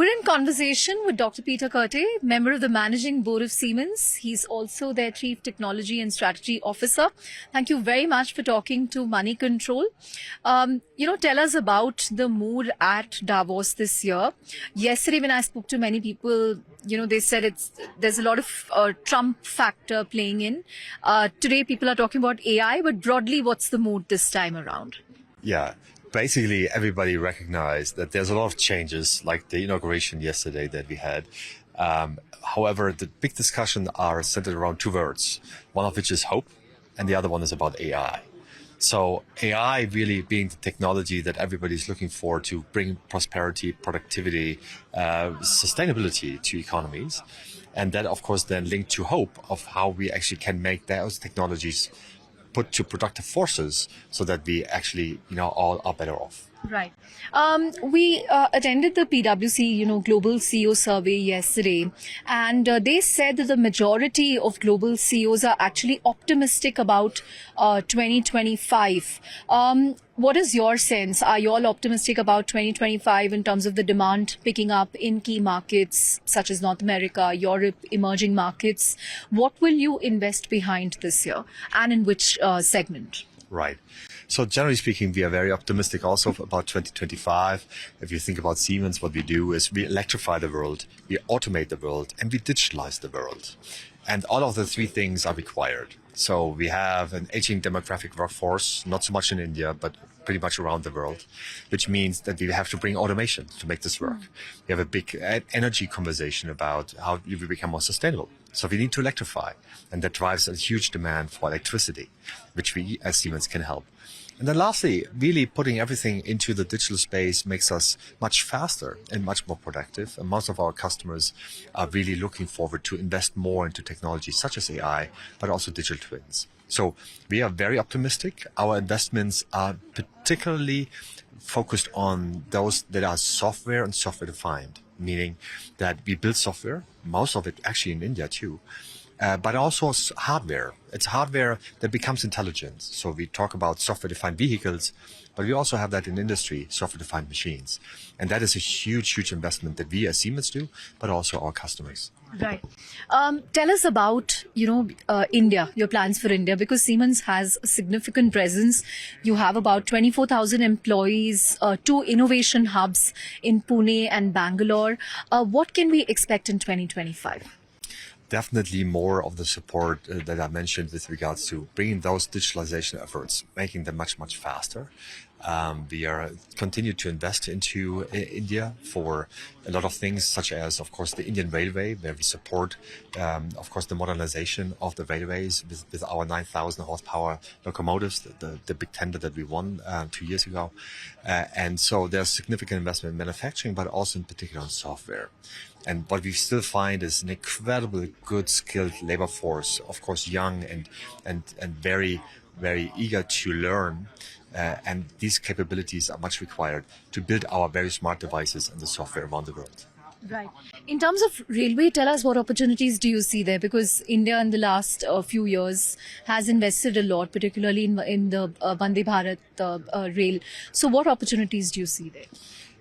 We're in conversation with Dr. Peter Curte, member of the Managing Board of Siemens. He's also their Chief Technology and Strategy Officer. Thank you very much for talking to Money Control. Tell us about the mood at Davos this year. Yesterday, when I spoke to many people, they said there's a lot of Trump factor playing in. Today, people are talking about AI, but broadly, what's the mood this time around? Yeah. Basically, everybody recognized that there's a lot of changes, like the inauguration yesterday that we had. However, the big discussion are centered around two words, one of which is hope, and the other one is about AI. So AI really being the technology that everybody's looking for to bring prosperity, productivity, sustainability to economies. And that, of course, then linked to hope of how we actually can make those technologies put to productive forces so that we actually, all are better off. Right. We attended the PwC, Global CEO survey yesterday, and they said that the majority of global CEOs are actually optimistic about 2025. What is your sense? Are you all optimistic about 2025 in terms of the demand picking up in key markets such as North America, Europe, emerging markets? What will you invest behind this year, and in which segment? Right. So generally speaking, we are very optimistic also about 2025. If you think about Siemens, what we do is we electrify the world, we automate the world, and we digitalize the world. And all of the three things are required. So we have an aging demographic workforce, not so much in India, but pretty much around the world, which means that we have to bring automation to make this work. We have a big energy conversation about how we become more sustainable. So we need to electrify, and that drives a huge demand for electricity, which we as Siemens can help. And then lastly, really putting everything into the digital space makes us much faster and much more productive. And most of our customers are really looking forward to invest more into technologies such as AI, but also digital twins. So we are very optimistic. Our investments are particularly focused on those that are software and software defined, meaning that we build software, most of it actually in India too, but also hardware. It's hardware that becomes intelligent. So we talk about software-defined vehicles, but we also have that in industry, software-defined machines. And that is a huge, huge investment that we as Siemens do, but also our customers. Right. Tell us about, India, your plans for India, because Siemens has a significant presence. You have about 24,000 employees, 2 innovation hubs in Pune and Bangalore. What can we expect in 2025? Definitely more of the support that I mentioned with regards to bringing those digitalization efforts, making them much, much faster. We are continue to invest into India for a lot of things, such as, of course, the Indian Railway, where we support, of course, the modernization of the railways with our 9,000 horsepower locomotives, the big tender that we won 2 years ago. And so there's significant investment in manufacturing, but also in particular in software. And what we still find is an incredibly good skilled labor force, of course, young and very, very eager to learn. And these capabilities are much required to build our very smart devices and the software around the world. Right. In terms of railway, tell us what opportunities do you see there? Because India in the last few years has invested a lot, particularly in the Vande Bharat rail. So what opportunities do you see there?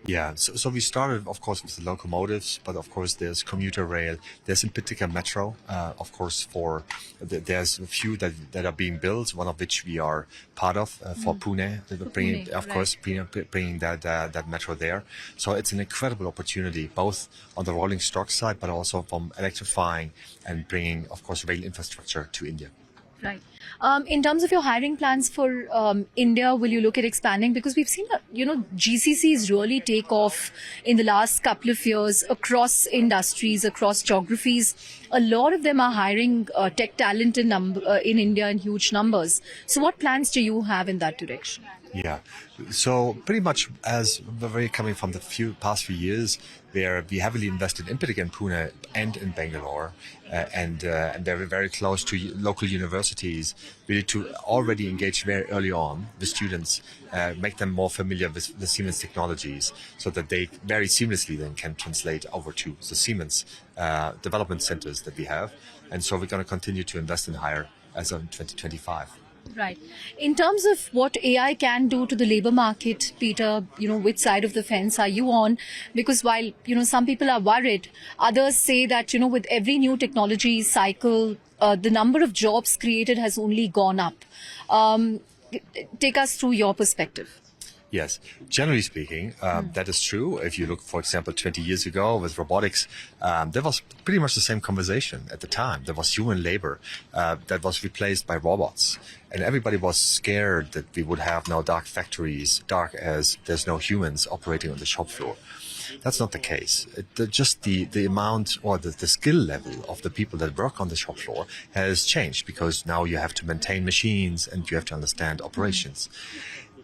Yeah, so we started, of course, with the locomotives, but of course there's commuter rail. There's in particular metro, of course, there's a few that are being built, one of which we are part of for Pune, bringing that metro there. So it's an incredible opportunity, both on the rolling stock side, but also from electrifying and bringing, of course, rail infrastructure to India. Right. In terms of your hiring plans for India, will you look at expanding? Because we've seen that, GCCs really take off in the last couple of years across industries, across geographies. A lot of them are hiring tech talent in India in huge numbers. So what plans do you have in that direction? Yeah, so pretty much as we're coming from the past few years, where we heavily invested in particular in Pune and in Bangalore, and they're very close to local universities, really to already engage very early on with students, make them more familiar with the Siemens technologies, so that they very seamlessly then can translate over to the Siemens development centers that we have. And so we're going to continue to invest and hire as of 2025. Right. In terms of what AI can do to the labor market, Peter, which side of the fence are you on? Because while, some people are worried, others say that, with every new technology cycle, the number of jobs created has only gone up. Take us through your perspective. Yes, generally speaking, that is true. If you look, for example, 20 years ago with robotics, there was pretty much the same conversation at the time. There was human labor that was replaced by robots. And everybody was scared that we would have now dark factories, dark as there's no humans operating on the shop floor. That's not the case. Just the amount or the skill level of the people that work on the shop floor has changed because now you have to maintain machines and you have to understand operations.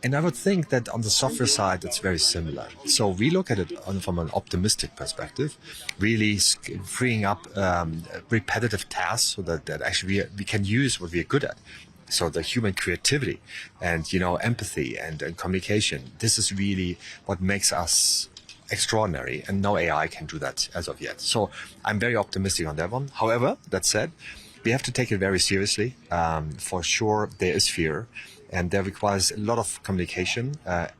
And I would think that on the software side, it's very similar. So we look at it from an optimistic perspective, really freeing up repetitive tasks so that actually we can use what we are good at. So the human creativity and, empathy and communication, this is really what makes us extraordinary. And no AI can do that as of yet. So I'm very optimistic on that one. However, that said, we have to take it very seriously. For sure, there is fear. And that requires a lot of communication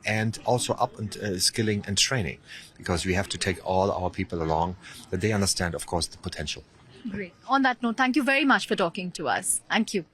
and also up and skilling and training, because we have to take all our people along, that they understand, of course, the potential. Great. On that note, thank you very much for talking to us. Thank you.